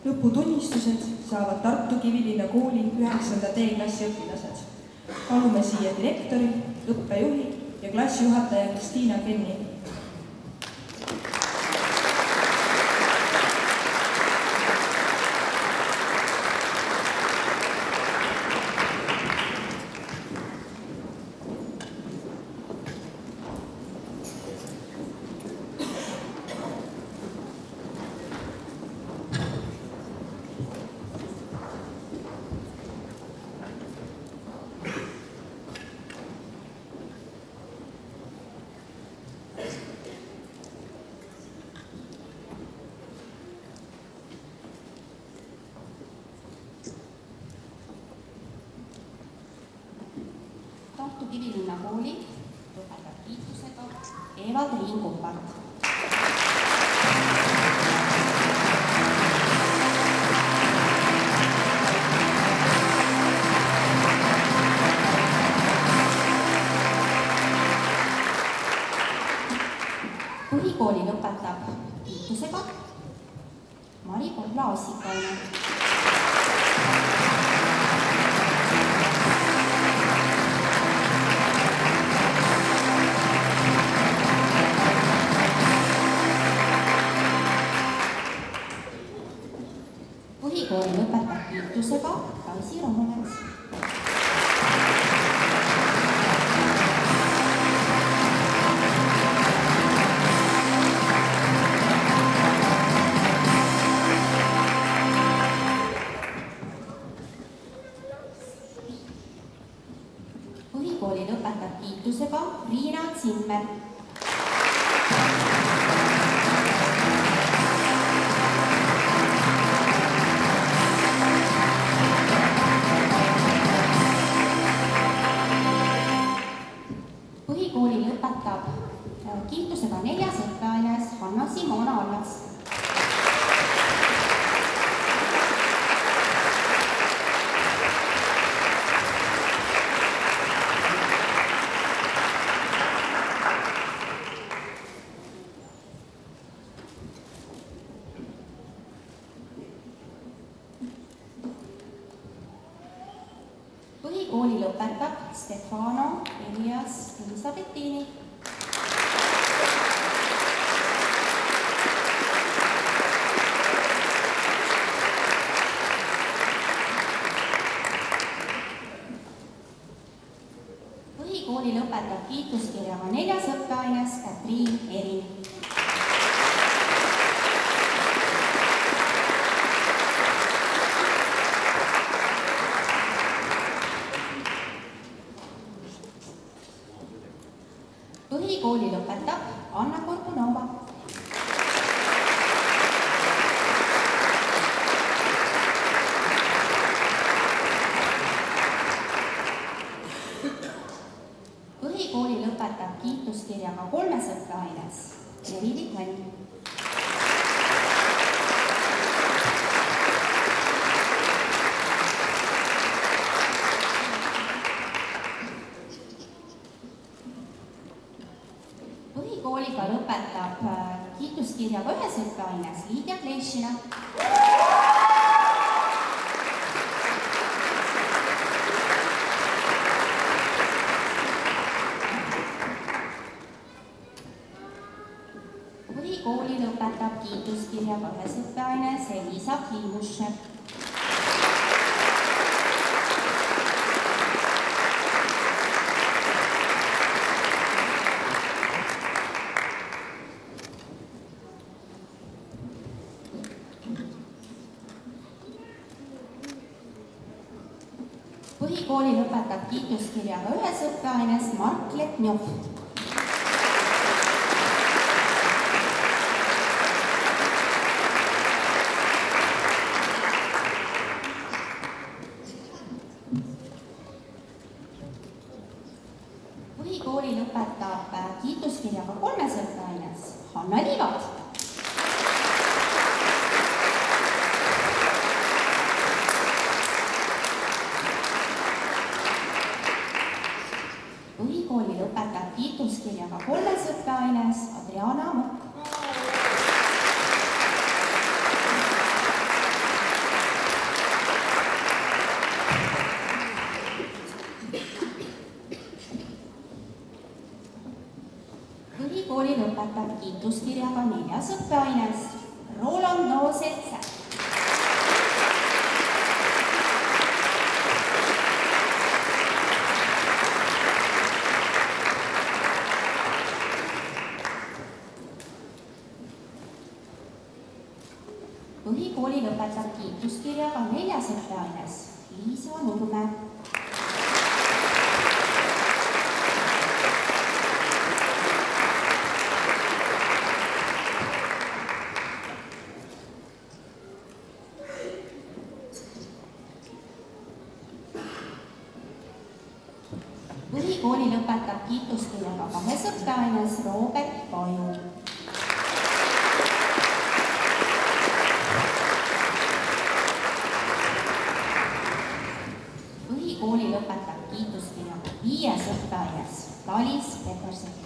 Lõputunnistused saavad Tartu Kivilinna kooli 9. D-klassi õpilased. Palume siia direktori, õppejuhi ja klassijuhataja Kristiina Kenni. Tartu Kivilinna kooli lõpetab kiitusega Eva-Triin Kuppart. Põhikooli lõpetab kiitusega Mari Kodla-Assikainen. Põhikooli lõpetab kiitusega Kaisi Romulets. Põhikooli lõpetab kiitusega Riina Zimmer. Põhikooli lõpetab kiitusega 4. õppeaines Hanna-Simona Allas. Põhikooli lõpetab Stefano Elias Elisabettini. Põhikooli lõpetab kiituskirjaga 4. õppeaines Katriin Erin. Põhikooli lõpetab Anna Korpunova. Põhikooli lõpetab kiituskirjaga 3. õppeaines Erili Kvann. Põhikooliga lõpetab kiituskirjaga 1. õppeaines Liidia Klešina. Põhikooli lõpetab kiituskirjaga 1. õppeaines Elisa Kliimuscher. Põhikooli lõpetab kiituskirjaga 1. õppeaines Mark Letnjov. Põhikooli lõpetab kiituskirjaga 3. õppeaines Hanna Liivad. Põhikooli lõpetab õppeaines Roland Noosetse. Põhikooli lõpetab kiituskirjaga 4. õppeaines Liisa Nurme. Põhikooli lõpetab kiituskirjaga 2. õppeaines Robert Paju. Põhikooli lõpetab kiituskirjaga 5. õppeaines Talis Peterson.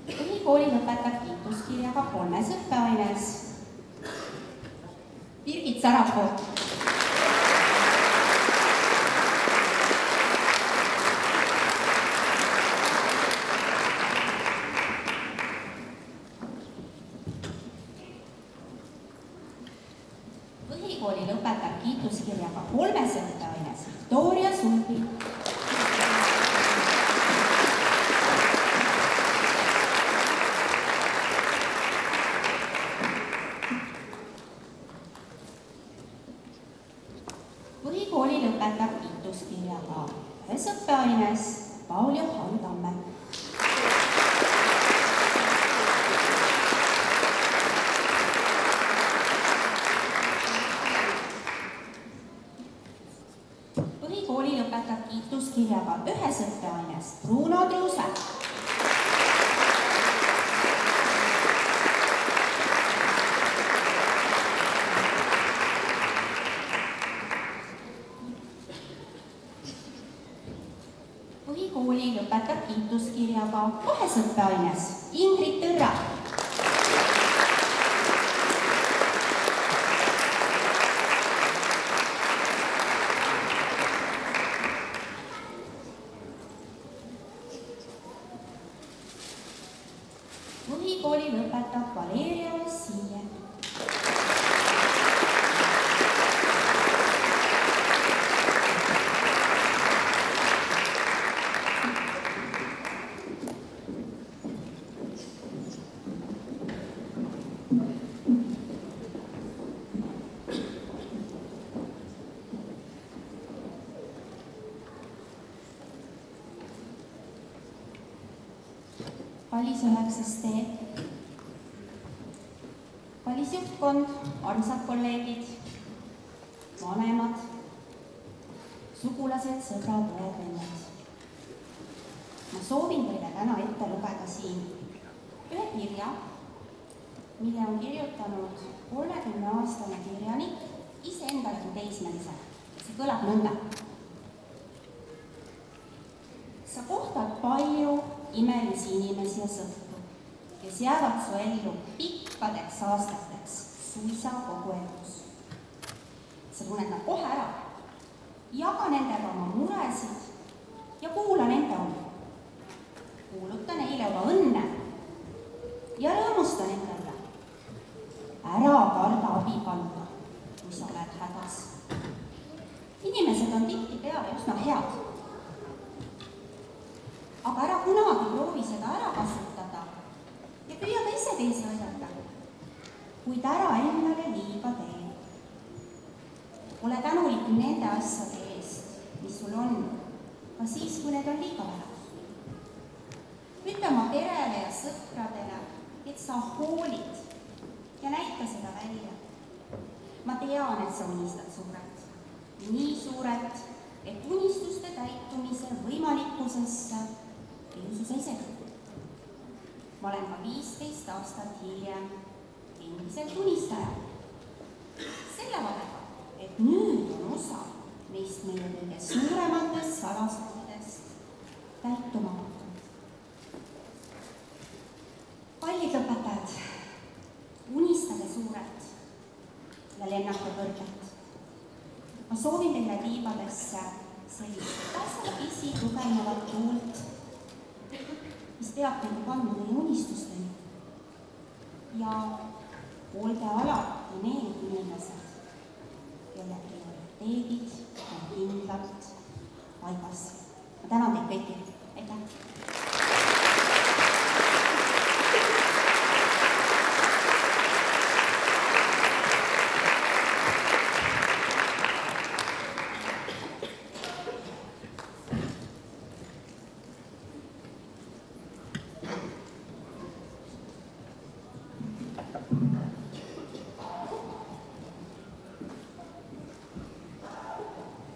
Põhikooli lõpetab kiituskirjaga 3. õppeaines Birgit Sarapuu. Põhikooli lõpetab kiituskirjaga 3. õppeaines Victoria Sulbi. Põhikooli lõpetab kiituskirjaga 1. õppeaines Paul-Johan Tamme. Põhikooli lõpetab kiituskirjaga 1. õppeaines Bruno Truuse. Põhikooli lõpetab kiituskirjaga 2. õppeaines Ingrid Tõrra. Põhikooli lõpetab Valeria Siie. Valis 9. teed. Valis juhtkond, armsad kolleegid, vanemad, sugulased, sõbrad, õed-vennad. Ma soovin teile täna ette lugeda siin ühe kirja, mille on kirjutanud 30-aastane kirjanik iseendale kui teismelisele. See kõlab nõnda. Sa kohtad palju imelisi inimesi ja sõpru, kes jäävad su ellu pikkadeks aastateks suisa kogu elus. Sa tunned nad kohe ära, jaga nendega oma muresid ja kuula nende omi. Kuuluta neile oma õnne ja rõõmusta nende üle. Ära karda abi paluda, kui sa oled hädas. Inimesed on tihtipeale üsna head. Aga ära kunagi proovi seda ära kasutada ja püüa ka ise teisi aidata, kuid ära endale liiga tee. Ole tänulik nende asjade eest, mis sul on, ka siis, kui need on liiga vähe. Ütle oma perele ja sõpradele, et sa hoolid ja näita seda välja. Ma tean, et sa unistad suurelt, nii suurelt, et unistuste täitumise võimalikkusesse ei usu sa isegi. Ma olen ka 15 aastat hiljem endiselt unistaja. Selle vahega, et nüüd on osa neist meie kõige suurematest salasoovidest täituma hakanud. Kallid õpetajad, unistage suurelt ja lennake kõrgelt. Ma soovin teile tiibadesse sellist tasapisi tugevnevat tuult, mis teab teile panna teie unistusteni. Ja olge alati need inimesed, kelle prioriteedid on kindlalt paigas. Ma tänan teid kõiki. Aitäh!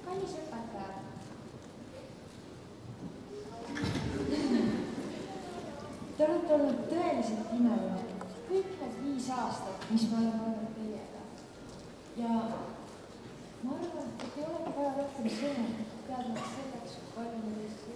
Kallis õpetaja. Te olete olnud tõeliselt imeline kõik need 5 aastat, mis me oleme olnud teiega. Ja ma arvan, et ei olegi vaja rohkem sõnu teadmaks selleks, kui palju me teist